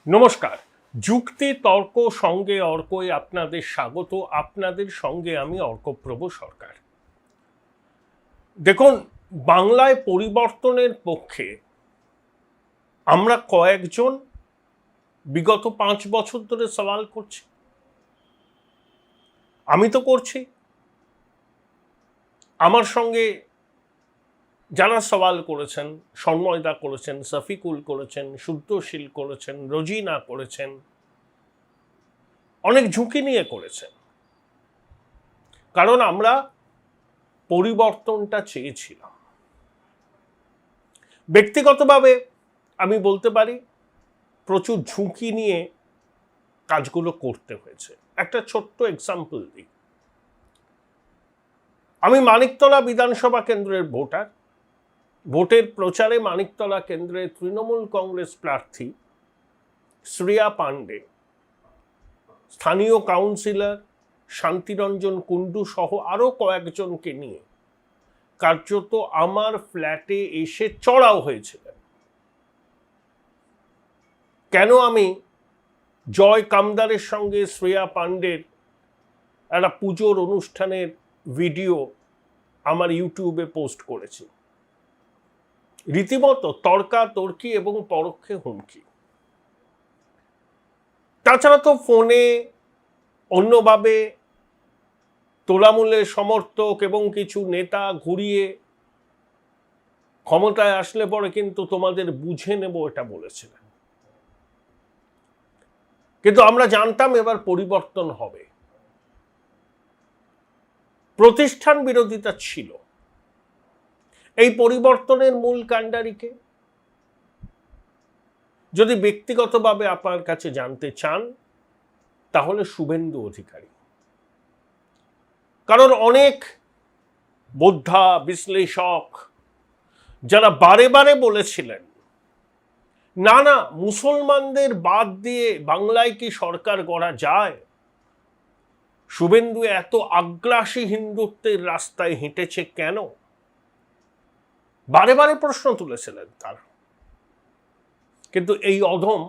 নমস্কার। যুক্তি তর্ক সঙ্গে অর্কই আপনাদের স্বাগত। আপনাদের সঙ্গে আমি অর্কপ্রভ সরকার। দেখুন, বাংলায় পরিবর্তনের পক্ষে আমরা কয়েকজন বিগত 5 বছর ধরে সওয়াল করছি। আমি তো করছি, আমার সঙ্গে যারা সওয়াল করেছেন, সন্ময়দা করেছেন, শফিকুল করেছেন, শুদ্ধশীল করেছেন, রোজিনা করেছেন, অনেক ঝুঁকি নিয়ে করেছেন, কারণ আমরা পরিবর্তনটা চেয়েছিলাম। ব্যক্তিগতভাবে আমি বলতে পারি প্রচুর ঝুঁকি নিয়ে কাজগুলো করতে হয়েছে। একটা ছোট্ট এক্সাম্পল দিই। আমি মানিকতলা বিধানসভা কেন্দ্রের ভোটার। ভোটের প্রচারে মানিকতলা কেন্দ্রের তৃণমূল কংগ্রেস প্রার্থী শ্রেয়া পাণ্ডে, স্থানীয় কাউন্সিলর শান্তিরঞ্জন কুণ্ডু সহ আরও কয়েকজনকে নিয়ে কার্যত আমার ফ্ল্যাটে এসে চড়াও হয়েছিলেন। কেন আমি জয় কামদারের সঙ্গে শ্রেয়া পাণ্ডের একটা পুজোর অনুষ্ঠানের ভিডিও আমার ইউটিউবে পোস্ট করেছি। রীতিমতো তর্কাতর্কি এবং পরোক্ষে হুমকি। তাছাড়া তো ফোনে অন্যভাবে তোলামূলের সমর্থক এবং কিছু নেতা ঘুরিয়ে ক্ষমতায় আসলে পরে কিন্তু তোমাদের বুঝে নেব এটা বলেছিলেন। কিন্তু আমরা জানতাম এবার পরিবর্তন হবে। প্রতিষ্ঠান বিরোধিতা ছিল। এই পরিবর্তনের মূল কাণ্ডারিকে যদি ব্যক্তিগতভাবে আপনার কাছে জানতে চান, তাহলে শুভেন্দু অধিকারী। কারণ অনেক বোদ্ধা বিশ্লেষক যারা বারে বারে বলেছিলেন না না, মুসলমানদের বাদ দিয়ে বাংলায় কি সরকার গড়া যায়, শুভেন্দু এত আগ্রাসী হিন্দুত্বের রাস্তায় হেঁটেছে কেন, বারে বারে প্রশ্ন তুলেছিলেন তার। কিন্তু এই অধম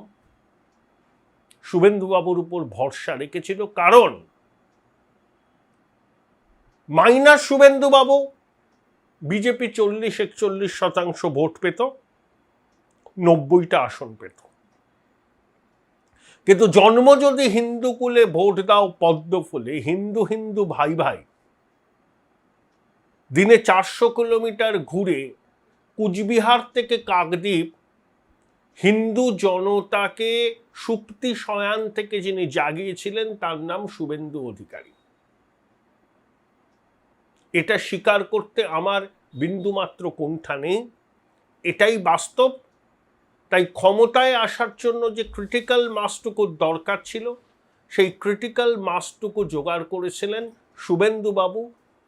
শুভেন্দুবাবুর উপর ভরসা রেখেছিল, কারণ মাইনাস শুভেন্দুবাবু বিজেপি 40-41% ভোট পেত, 90টা আসন পেত। কিন্তু জন্ম যদি হিন্দু কুলে ভোট দাও পদ্ম ফুলে, হিন্দু হিন্দু ভাই ভাই দিনে 400 কিলোমিটার ঘুরে কুচবিহার থেকে কাকদ্বীপ হিন্দু জনতাকে সুপ্তি শয়ান থেকে যিনি জাগিয়েছিলেন তার নাম শুভেন্দু অধিকারী। এটা স্বীকার করতে আমার বিন্দুমাত্র কুণ্ঠা নেই, এটাই বাস্তব। তাই ক্ষমতায় আসার জন্য যে ক্রিটিক্যাল মাসটুকু দরকার ছিল, সেই ক্রিটিক্যাল মাসটুকু জোগাড় করেছিলেন শুভেন্দুবাবু।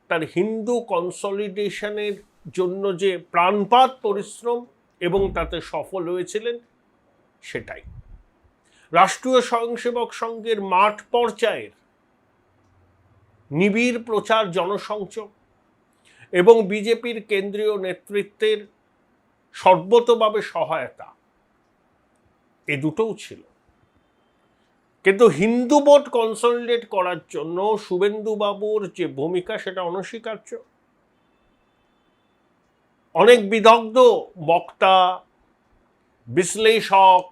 তার হিন্দু কনসলিডেশনের জন্য যে প্রাণপাত পরিশ্রম এবং তাতে সফল হয়েছিলেন, সেটাই। রাষ্ট্রীয় স্বয়ংসেবক সংঘের মাঠ পর্যায়ের নিবিড় প্রচার, জনসংযোগ এবং বিজেপির কেন্দ্রীয় নেতৃত্বের সর্বতোভাবে সহায়তা, এ দুটোও ছিল। কিন্তু হিন্দু ভোট কনসলিডেট করার জন্য শুভেন্দুবাবুর যে ভূমিকা, সেটা অনস্বীকার্য। অনেক বিদগ্ধ বক্তা বিশ্লেষক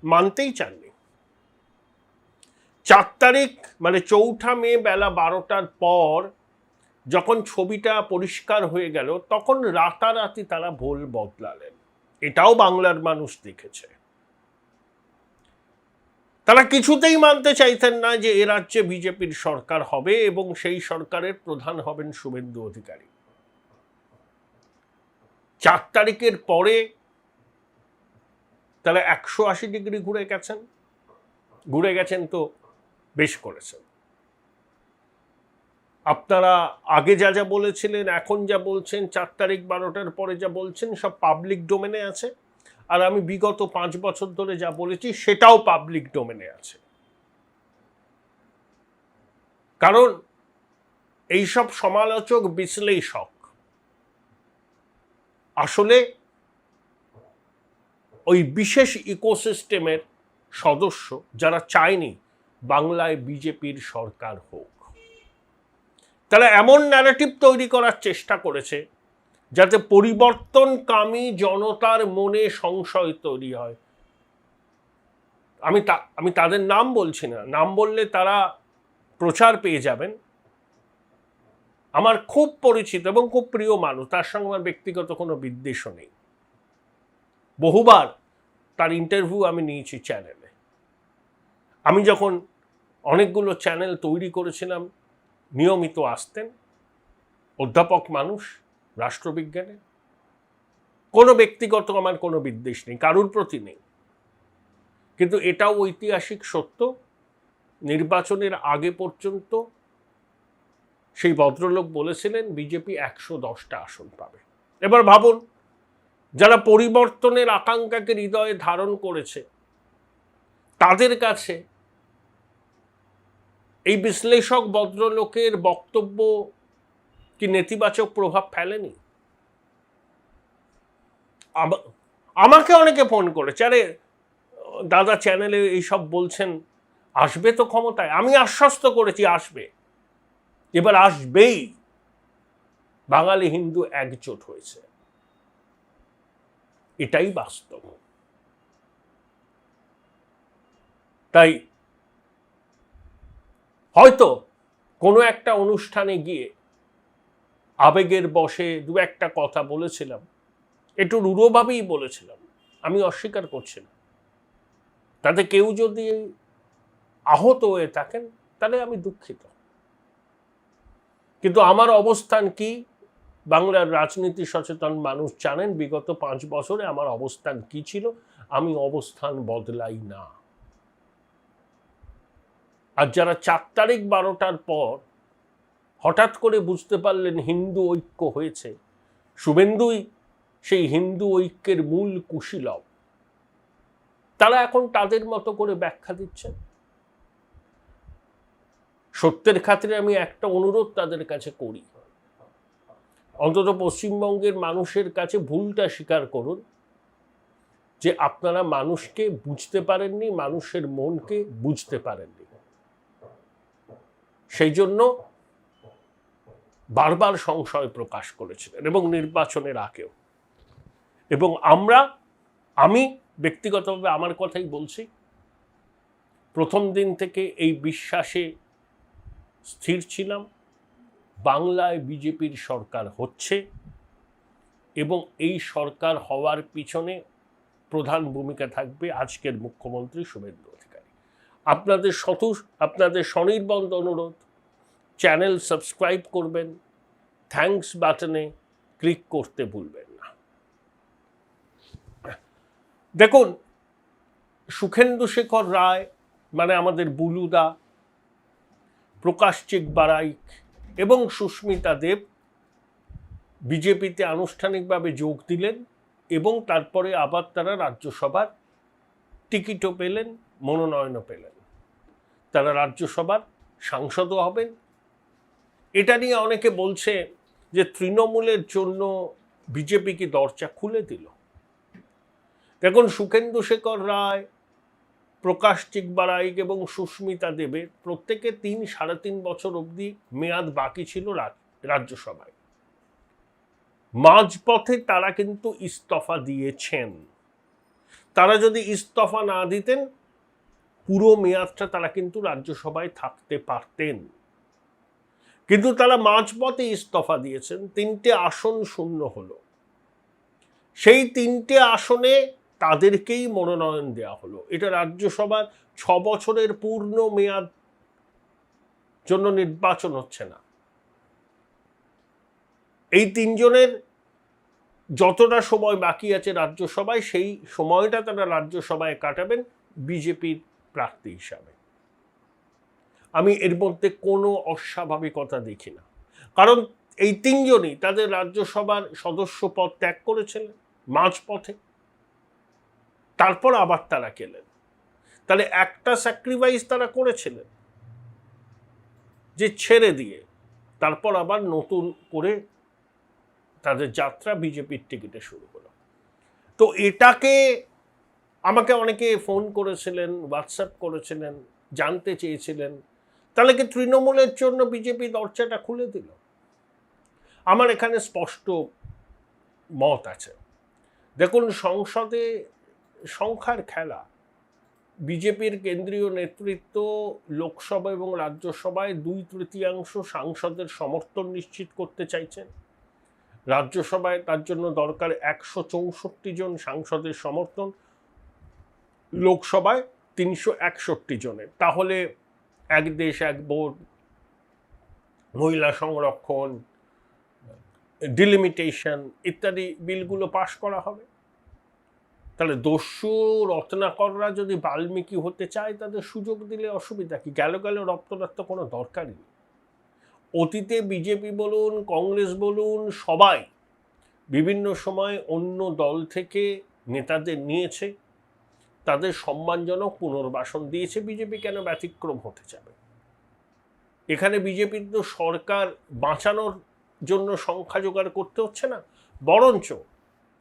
মানতেই চাননি। 4 তারিখ মানে 4 মে বেলা 12টার পর যখন ছবিটা পরিষ্কার হয়ে গেল, তখন রাতারাতি তারা ভোল বদলালেন। এটাও বাংলার মানুষ দেখেছে। তারা কিছুতেই মানতে চাইতেন না যে এ রাজ্যে বিজেপির সরকার হবে এবং সেই সরকারের প্রধান হবেন শুভেন্দু অধিকারী। 4 তারিখের পরে তারা 180 ডিগ্রি ঘুরে গেছেন তো বেশ করেছেন। আপনারা আগে যা যা বলেছিলেন, এখন যা বলছেন, 4 তারিখ 12টার পরে যা বলছেন, সব পাবলিক ডোমেনে আছে। আর আমি বিগত 5 বছর ধরে যা বলেছি, সেটাও পাবলিক ডোমেনে আছে। কারণ এইসব সমালোচক বিশ্লেষক আসলে ওই বিশেষ ইকোসিস্টেমের সদস্য যারা চায়নি বাংলায় বিজেপির সরকার হোক। তারা এমন ন্যারেটিভ তৈরি করার চেষ্টা করেছে যাতে পরিবর্তনকামী জনতার মনে সংশয় তৈরি হয়। আমি তাদের নাম বলছি না, নাম বললে তারা প্রচার পেয়ে যাবেন। আমার খুব পরিচিত এবং খুব প্রিয় মানুষ, তার সঙ্গে আমার ব্যক্তিগত কোনো বিদ্বেষও নেই। বহুবার তার ইন্টারভিউ আমি নিয়েছি চ্যানেলে। আমি যখন অনেকগুলো চ্যানেল তৈরি করেছিলাম, নিয়মিত আসতেন। অধ্যাপক মানুষ, রাষ্ট্রবিজ্ঞানে। কোনো ব্যক্তিগত আমার কোনো বিদ্বেষ নেই, কারুর প্রতি নেই। কিন্তু এটাও ঐতিহাসিক সত্য, নির্বাচনের আগে পর্যন্ত সেই ভদ্রলোক বলেছিলেন বিজেপি 110টা আসন পাবে। এবার ভাবুন, যারা পরিবর্তনের আকাঙ্ক্ষাকে হৃদয়ে ধারণ করেছে তাদের কাছে এই বিশ্লেষক ভদ্রলোকের বক্তব্য কি নেতিবাচক প্রভাব ফেলেনি? আমাকে অনেকে ফোন করেছে, আরে দাদা চ্যানেলে এইসব বলছেন, আসবে তো ক্ষমতায়। আমি আশ্বস্ত করেছি আসবে, এবার আসবেই। বাঙালি হিন্দু একজোট হয়েছে, এটাই বাস্তব। তাই হয়তো কোনো একটা অনুষ্ঠানে গিয়ে আবেগের বশে দু একটা কথা বলেছিলাম, একটু রূঢ়ভাবেই বলেছিলাম, আমি অস্বীকার করছি না। তাতে কেউ যদি আহত হয়ে থাকেন তাহলে আমি দুঃখিত। কিন্তু আমার অবস্থান কি, বাংলার রাজনীতি সচেতন মানুষ জানেন বিগত 5 বছরে আমার অবস্থান কি ছিল। আমি অবস্থান বদলাই না। আর যারা 4 তারিখ 12টার পর হঠাৎ করে বুঝতে পারলেন হিন্দু ঐক্য হয়েছে, শুভেন্দুই সেই হিন্দু ঐক্যের মূল কুশীলব, তারা এখন তাদের মতো করে ব্যাখ্যা দিচ্ছেন। সত্যের খাতিরে আমি একটা অনুরোধ তাদের কাছে করি, অন্তত পশ্চিমবঙ্গের মানুষের কাছে ভুলটা স্বীকার করুন যে আপনারা মানুষকে বুঝতে পারেননি, মানুষের মনকে বুঝতে পারেননি। সেই জন্য বারবার সংশয় প্রকাশ করেছিলেন এবং নির্বাচনের আগেও। এবং আমি ব্যক্তিগতভাবে আমার কথাই বলছি, প্রথম দিন থেকে এই বিশ্বাসে স্থির ছিলাম, বাংলায় বিজেপির সরকার হচ্ছে এবং এই সরকার হওয়ার পিছনে প্রধান ভূমিকা থাকবে আজকের মুখ্যমন্ত্রী শুভেন্দু অধিকারী। আপনাদের স্বনির্বন্ধ অনুরোধ, চ্যানেল সাবস্ক্রাইব করবেন, থ্যাঙ্কস বাটনে ক্লিক করতে ভুলবেন না। দেখুন, সুখেন্দু শেখর রায় মানে আমাদের বুলুদা, প্রকাশ চিকবারাইক এবং সুস্মিতা দেব বিজেপিতে আনুষ্ঠানিকভাবে যোগ দিলেন এবং তারপরে আবার তারা রাজ্যসভার টিকিটও পেলেন, মনোনয়নও পেলেন। তারা রাজ্যসভার সাংসদও হবেন। এটা নিয়ে অনেকে বলছে যে তৃণমূলের জন্য বিজেপি কি দরজা খুলে দিল। দেখুন, সুখেন্দু শেখর রায়, প্রকাশ চিকবারাইক এবং সুস্মিতা দেবের প্রত্যেকে 3-3.5 বছর অবধি মেয়াদ বাকি ছিল রাজ্যসভায়। মাঝপথে তারা কিন্তু ইস্তফা দিয়েছেন। তারা যদি ইস্তফা না দিতেন পুরো মেয়াদটা তারা কিন্তু রাজ্যসভায় থাকতে পারতেন। কিন্তু তারা মাঝপথে ইস্তফা দিয়েছেন, 3টে আসন শূন্য হলো। সেই 3টে আসনে তাদেরকেই মনোনয়ন দেওয়া হলো। এটা রাজ্যসভার 6 বছরের পূর্ণ মেয়াদ জন্য নির্বাচন হচ্ছে না। এই 3 জনের যতটা সময় বাকি আছে রাজ্যসভায়, সেই সময়টা তারা রাজ্যসভায় কাটাবেন বিজেপির প্রার্থী হিসাবে। আমি এর মধ্যে কোনো অস্বাভাবিকতা দেখি না, কারণ এই 3 জনই তাদের রাজ্যসভার সদস্য পদ ত্যাগ করেছিলেন মাঝপথে, তারপর আবার তারা গেলেন। তাহলে একটা স্যাক্রিফাইস তারা করেছিলেন, যে ছেড়ে দিয়ে তারপর আবার নতুন করে তাদের যাত্রা বিজেপির টিকিটে শুরু হলো। তো এটাকে আমাকে অনেকে ফোন করেছিলেন, হোয়াটসঅ্যাপ করেছিলেন, জানতে চেয়েছিলেন তাহলে কি তৃণমূলের জন্য বিজেপি দরজাটা খুলে দিল? আমার এখানে স্পষ্ট মত আছে। দেখুন, সংসদে সংখ্যার খেলা। বিজেপির কেন্দ্রীয় নেতৃত্ব লোকসভা এবং রাজ্যসভায় 2/3 সাংসদের সমর্থন নিশ্চিত করতে চাইছেন। রাজ্যসভায় তার জন্য দরকার 164 জন সাংসদের সমর্থন, লোকসভায় 361 জনের। তাহলে এক দেশ এক ভোট, মহিলা সংরক্ষণ, ডিলিমিটেশন ইত্যাদি বিলগুলো পাশ করা হবে। তাহলে দস্যু রত্নাকররা যদি বাল্মীকি হতে চায় তাদের সুযোগ দিলে অসুবিধা কি? গেল রপ্তদার তো কোনো দরকারই নেই। অতীতে বিজেপি বলুন, কংগ্রেস বলুন, সবাই বিভিন্ন সময় অন্য দল থেকে নেতাদের নিয়েছে, তাদের সম্মানজনক পুনর্বাসন দিয়েছে। বিজেপি কেন ব্যতিক্রম হতে যাবে? এখানে বিজেপির তো সরকার বাঁচানোর জন্য সংখ্যা জোগাড় করতে হচ্ছে না, বরঞ্চ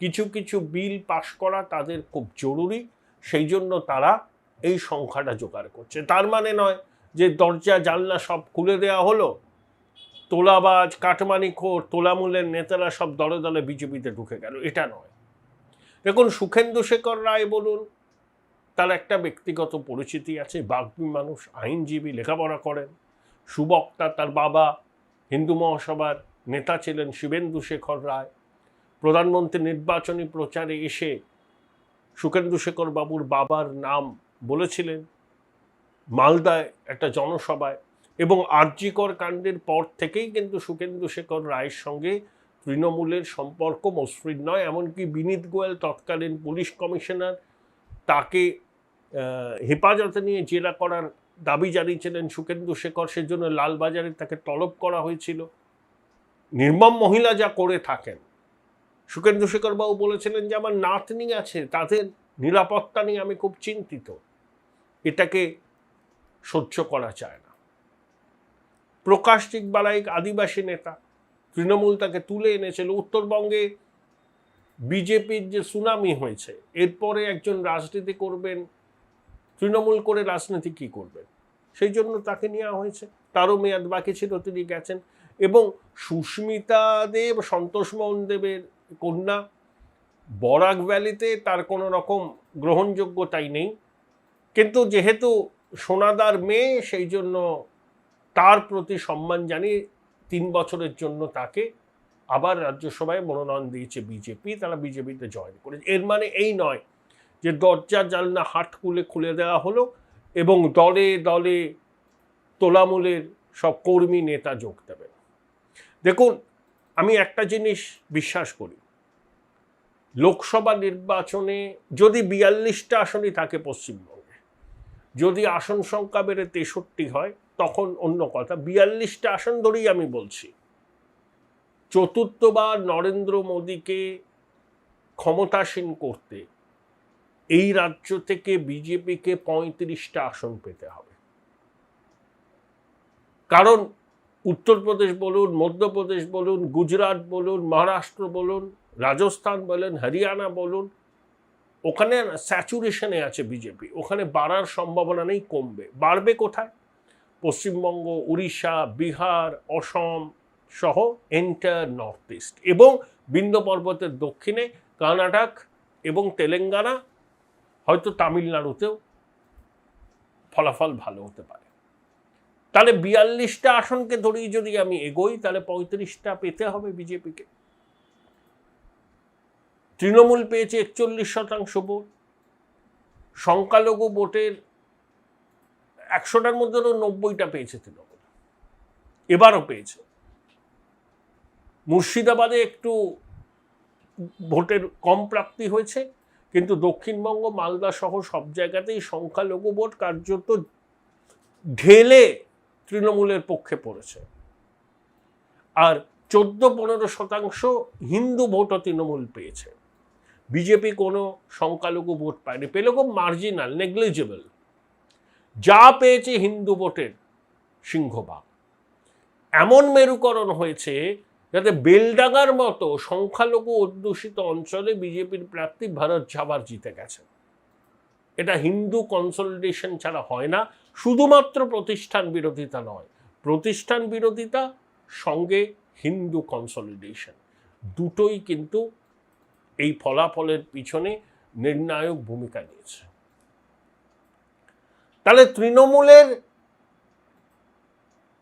কিছু কিছু বিল পাশ করা তাদের খুব জরুরি, সেই জন্য তারা এই সংখ্যাটা জোগাড় করছে। তার মানে নয় যে দরজা জানলা সব খুলে দেওয়া হলো, তোলাবাজ, কাটমানিখোর, তোলামূলের নেতারা সব দলে দলে বিজেপিতে ঢুকে গেল, এটা নয়। দেখুন, সুখেন্দু শেখর রায় বলুন, তার একটা ব্যক্তিগত পরিচিতি আছে, বাগ্মী মানুষ, আইনজীবী, লেখাপড়া করেন, সুবক্তা, তার বাবা হিন্দু মহাসভার নেতা ছিলেন শিবেন্দু শেখর রায়। প্রধানমন্ত্রী নির্বাচনী প্রচারে এসে সুখেন্দু শেখর বাবুর বাবার নাম বলেছিলেন মালদায় একটা জনসভায়, এবং আরজিকর কাণ্ডের পর থেকেই কিন্তু সুখেন্দু শেখর রায়ের সঙ্গে তৃণমূলের সম্পর্ক মসৃণ নয়। এমনকি বিনীত গোয়েল, তৎকালীন পুলিশ কমিশনার, তাকে হেফাজতে নিয়ে জেরা করার দাবি জানিয়েছিলেন সুখেন্দু শেখর, সেজন্য লালবাজারে তাকে তলব করা হয়েছিল। নির্মম মহিলা যা করে থাকেন, সুখেন্দু শেখর বাবু বলেছিলেন যে আমার নাতনি আছে, তাদের নিরাপত্তা নিয়ে আমি খুব চিন্তিত, এটাকে সহ্য করা যায় না। প্রকাশ চিকবালাইক, আদিবাসী নেতা, তৃণমূল তাকে তুলে এনেছিল। উত্তরবঙ্গে বিজেপির যে সুনামি হয়েছে, এরপরে একজন রাজনীতি করবেন, তৃণমূল করে রাজনীতি কি করবেন, সেই জন্য তাকে নেওয়া হয়েছে। তারও মেয়াদ বাকি ছিল, তিনি গেছেন। এবং সুস্মিতা দেব, সন্তোষ মোহন দেবের কন্যা, বরাক ভ্যালিতে তার কোনো রকম গ্রহণযোগ্যতাই নেই, কিন্তু যেহেতু সোনাদার মেয়ে, সেই জন্য তার প্রতি সম্মান জানিয়ে 3 বছরের জন্য তাকে আবার রাজ্যসভায় মনোনয়ন দিয়েছে বিজেপি, তারা বিজেপিতে জয়েন করেছে। এর মানে এই নয় যে দরজা জানলা হাট খুলে দেওয়া হলো এবং দলে দলে তোলামূলের সব কর্মী নেতা যোগ দেবেন। দেখুন, আমি একটা জিনিস বিশ্বাস করি, লোকসভা নির্বাচনে যদি 42টা আসনই থাকে পশ্চিমবঙ্গে, যদি আসন সংখ্যা বেড়ে 63 হয় তখন অন্য কথা। 42টা আসন ধরেই আমি বলছি, চতুর্থবার নরেন্দ্র মোদীকে ক্ষমতাসীন করতে এই রাজ্য থেকে বিজেপিকে 35টা আসন পেতে হবে। কারণ উত্তরপ্রদেশ বলুন, মধ্যপ্রদেশ বলুন, গুজরাট বলুন, মহারাষ্ট্র বলুন, রাজস্থান বলুন, হরিয়ানা বলুন, ওখানে স্যাচুরেশনে আছে বিজেপি, ওখানে বাড়ার সম্ভাবনা নেই, কমবে। বাড়বে কোথায়? পশ্চিমবঙ্গ, উড়িষ্যা, বিহার, অসম সহ এন্টায়ার নর্থ ইস্ট, এবং বিন্ধ্য পর্বতের দক্ষিণে কর্ণাটক এবং তেলেঙ্গানা, হয়তো তামিলনাড়ুতেও ফলাফল ভালো হতে পারে। তাহলে 42টা আসনকে ধরেই যদি আমি এগোই, তাহলে 35টা পেতে হবে বিজেপিকে। তৃণমূল পেয়েছে 41% ভোট, সংখ্যালঘু ভোটের 100টার মধ্যে 90টা পেয়েছে তৃণমূল, এবারও পেয়েছে। মুর্শিদাবাদে একটু ভোটের কম প্রাপ্তি হয়েছে, কিন্তু দক্ষিণবঙ্গ, মালদা সহ সব জায়গাতেই সংখ্যালঘু ভোট কার্যত ঢেলে তৃণমূলের পক্ষে পড়েছে। আর 14-15% হিন্দু ভোটও তৃণমূল পেয়েছে। বিজেপি কোনো সংখ্যালঘু ভোট পায়নি, পেল খুব মার্জিনাল, নেগলিজেবল। যা পেয়েছে হিন্দু ভোটের সিংহভাগ। এমন মেরুকরণ হয়েছে যাতে বেলডাঙ্গার মতো সংখ্যালঘু অধ্যুষিত অঞ্চলে বিজেপির প্রার্থী ভরত ঝাবার জিতে গেছে। এটা হিন্দু কনসলিডেশন ছাড়া হয় না। শুধুমাত্র প্রতিষ্ঠান বিরোধিতা নয়, প্রতিষ্ঠান বিরোধিতা সঙ্গে হিন্দু কনসলিডেশন, দুটোই কিন্তু এই ফলাফলের পিছনে নির্ণায়ক ভূমিকা নিয়েছে। তাহলে তৃণমূলের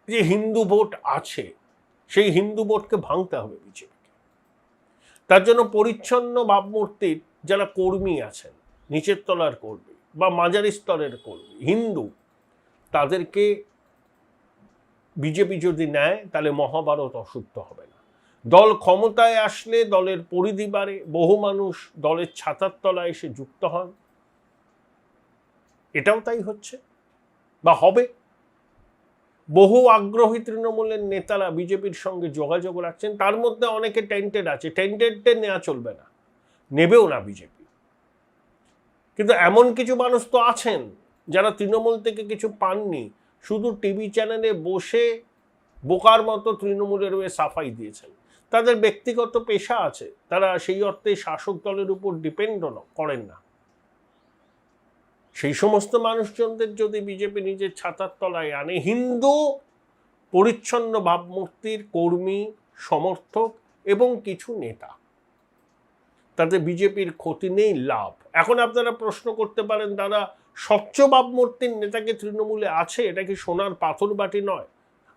যে হিন্দু ভোট আছে, সেই হিন্দু ভোটকে ভাঙতে হবে বিজেপিকে। তার জন্য পরিচ্ছন্ন ভাবমূর্তির যারা কর্মী আছেন, নিচের তলার কর্মী বা মাঝারি স্তরের কর্মী হিন্দু, তাদেরকে বিজেপি যদি নেয় তাহলে মহাভারত অশুদ্ধ হবে না। দল ক্ষমতায় আসলে দলের পরিধি বাড়ে, বহু মানুষ দলের ছাতার তলায় এসে যুক্ত হন, এটাও তাই হচ্ছে বা হবে। বহু আগ্রহী তৃণমূলের নেতারা বিজেপির সঙ্গে যোগাযোগ রাখছেন, তার মধ্যে অনেকে টেন্টেড আছে। টেন্টেডদের নেওয়া চলবে না, নেবেও না বিজেপি। কিন্তু এমন কিছু মানুষ তো আছেন যারা তৃণমূল থেকে কিছু পাননি, শুধু টিভি চ্যানেলে বসে বোকার মতো তৃণমূলের হয়ে সাফাই দিয়েছেন। তাদের ব্যক্তিগত পেশা আছে, তারা সেই অর্থে শাসক দলের উপর ডিপেন্ড করেন না। সেই সমস্ত মানুষজনদের যদি বিজেপি নিজের ছাতার তলায় আনে, হিন্দু পরিচ্ছন্ন ভাবমূর্তির কর্মী, সমর্থক এবং কিছু নেতা, তাতে বিজেপির ক্ষতি নেই, লাভ। এখন আপনারা প্রশ্ন করতে পারেন, দাদা স্বচ্ছ ভাবমূর্তির নেতাকে তৃণমূলে আছে, এটা কি সোনার পাথর বাটি নয়?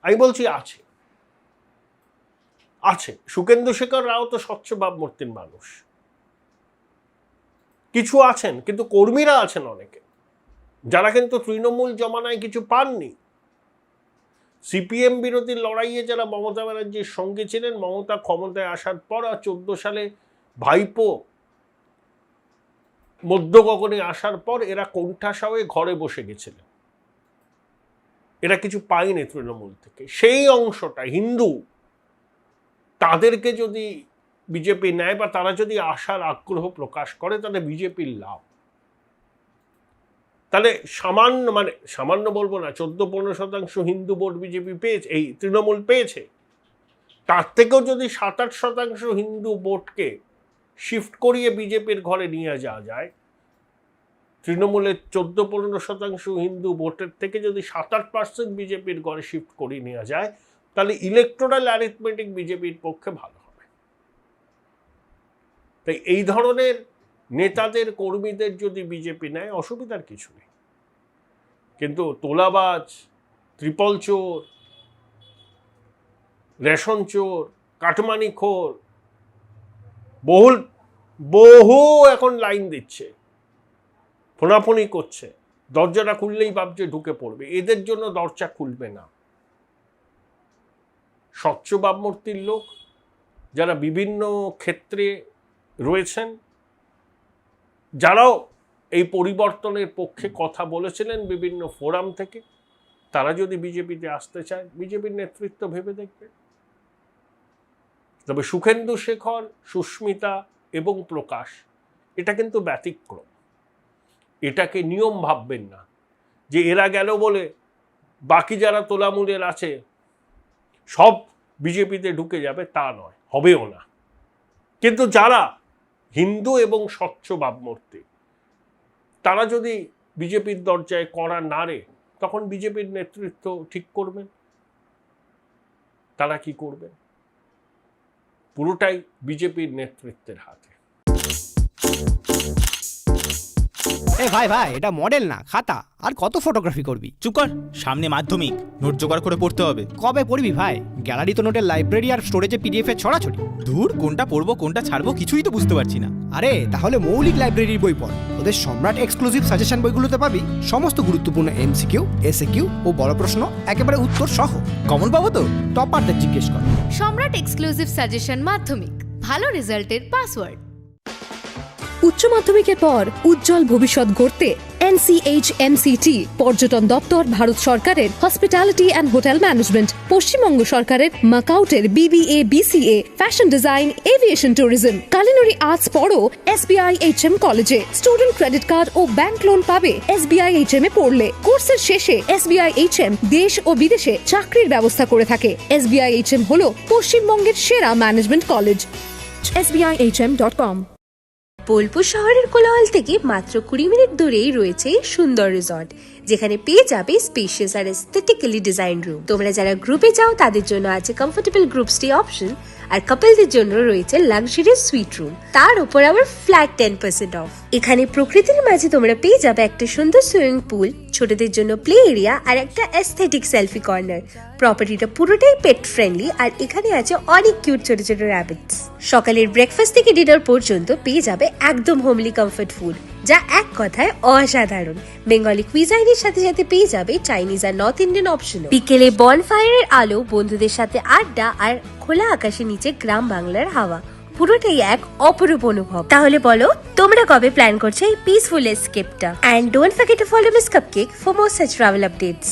আমি বলছি আছে, আছে। সুখেন্দু শেখর রাও তো স্বচ্ছ ভাবমূর্তির মানুষ, কিছু আছেন, কিন্তু কর্মীরা আছেন অনেকে যারা কিন্তু তৃণমূল জমানায় কিছু পাননি। সিপিএম বিরোধী লড়াইয়ে যারা মমতা ব্যানার্জির সঙ্গে ছিলেন, মমতা ক্ষমতায় আসার পর 14 সালে ভাইপো মধ্য গগনে আসার পর এরা কোণঠাসা হয়ে ঘরে বসে গেছিলেন, এরা কিছু পায়নি তৃণমূল থেকে। সেই অংশটা হিন্দু, তাদেরকে যদি বিজেপি নেয় বা তারা যদি আসার আগ্রহ প্রকাশ করে, তাহলে বিজেপির লাভ। তাহলে সামান্য বলবো না, 14-15% হিন্দু ভোট বিজেপি পেয়েছে, এই তৃণমূল পেয়েছে। তার থেকেও যদি 7-8% হিন্দু ভোটকে শিফট করিয়ে বিজেপির ঘরে নিয়ে যাওয়া যায়, তৃণমূলের 14-15% হিন্দু ভোটের থেকে যদি 7-8% বিজেপির ঘরে শিফট করিয়ে নেওয়া যায়, তাহলে ইলেকটোরাল অ্যারিথমেটিক বিজেপির পক্ষে ভালো হবে। তাই এই ধরনের নেতাদের, কর্মীদের যদি বিজেপি নেয়, অসুবিধার কিছু নেই। কিন্তু তোলাবাজ, ত্রিপল চোর, রেশন চোর, কাটমানিখোর বহু এখন লাইন দিচ্ছে, ফোনাফোনি করছে, দরজাটা খুললেই ভাবছে ঢুকে পড়বে, এদের জন্য দরজা খুলবে না। স্বচ্ছ ভাবমূর্তির লোক যারা বিভিন্ন ক্ষেত্রে রয়েছেন, যারাও এই পরিবর্তনের পক্ষে কথা বলেছিলেন বিভিন্ন ফোরাম থেকে, তারা যদি বিজেপিতে আসতে চায়, বিজেপির নেতৃত্ব ভেবে দেখবে। তবে সুখেন্দু শেখর, সুস্মিতা এবং প্রকাশ, এটা কিন্তু ব্যতিক্রম। এটাকে নিয়ম ভাববেন না যে এরা গেল বলে বাকি যারা তোলামূলের আছে সব বিজেপিতে ঢুকে যাবে, তা নয়, হবেও না। কিন্তু যারা হিন্দু এবং স্বচ্ছ ভাবমূর্তি, তারা যদি বিজেপির দরজায় কড়া নাড়ে, তখন বিজেপির নেতৃত্ব ঠিক করবেন তারা কি করবেন। পুরোটাই বিজেপির নেতৃত্বের হাতে। ভাই এটা মডেল না, খাতা। আর কত ফটোগ্রাফি করবি? চুপ কর, সামনে মাধ্যমিক, নোট জোগাড় করে পড়তে হবে। কবে পড়বি ভাই? গ্যালারি তো নোটের লাইব্রেরি আর স্টোরেজে পিডিএফ এর ছড়াছড়ি। ধুর, কোনটা পড়বো কোনটা ছাড়বো কিছুই তো বুঝতে পারছি না। আরে তাহলে মৌলিক লাইব্রেরির বই পড়। ওদের সম্রাট এক্সক্লুসিভ সাজেশন বইগুলোতে পাবি সমস্ত গুরুত্বপূর্ণ এমসিকিউ, এসএকিউ ও বড় প্রশ্ন একেবারে উত্তর সহ। কমন পাবো তো? টপারদের জিজ্ঞেস কর। সম্রাট এক্সক্লুসিভ সাজেশন মাধ্যমিক, ভালো রেজাল্টের পাসওয়ার্ড। উচ্চ মাধ্যমিকের পর উজ্জ্বল ভবিষ্যৎ গড়তে NCHMCT পর্যটন দপ্তর, ভারত সরকারের hospitality and hotel management, Paschimbanga সরকারের মাকাউটের BBA BCA, fashion design, aviation tourism, culinary arts পড়ো SBI HM কলেজে। স্টুডেন্ট ক্রেডিট কার্ড ও ব্যাংক লোন পাবে SBI HM এ পড়লে। কোর্সের শেষে SBI HM দেশ ও বিদেশে চাকরির ব্যবস্থা করে থাকে। SBI HM হলো পশ্চিমবঙ্গের সেরা ম্যানেজমেন্ট কলেজ। SBIHM.com বোলপুর শহরের কোলাহল থেকে মাত্র 20 মিনিট দূরেই রয়েছে এই সুন্দর রিসর্ট, যেখানে পেয়ে যাবে স্পেশিয়াস আর এস্থেটিক্যালি ডিজাইন রুম। তোমরা যারা গ্রুপে যাও তাদের জন্য আছে কমফোর্টেবল গ্রুপ স্টে অপশন, আর কাপলদের জন্য রয়েছে লাক্সারিয়াস সুইট রুম, তার উপর আবার ফ্ল্যাট 10% অফ। এখানে প্রকৃতির মাঝে তোমরা পেয়ে যাবে একটা সুন্দর সুইমিং পুল, ছোটদের জন্য প্লে এরিয়া আর একটা এস্থেটিক সেলফি কর্নার। প্রপার্টিটা পুরোটাই পেট ফ্রেন্ডলি, আর এখানে আছে অনেক কিউট ছোট ছোট র্যাবিটস। সকালের ব্রেকফাস্ট থেকে ডিনার পর্যন্ত পেয়ে যাবে একদম হোমলি কমফর্ট ফুড, যা এক কথায় অসাধারণ। বেঙ্গলি কুইজাইনের সাথে সাথে পেয়ে যাবে চাইনিজ আর নর্থ ইন্ডিয়ান অপশন। বিকেলে বনফায়ারের আলো, বন্ধুদের সাথে আড্ডা আর খোলা আকাশের নিচে গ্রাম বাংলার হাওয়া, পুরোটাই এক অপরূপ অনুভব। তাহলে বলো তোমরা কবে প্ল্যান করছো এই পিসফুল এসকেপটা? And don't forget to follow Miss Cupcake for more such travel updates.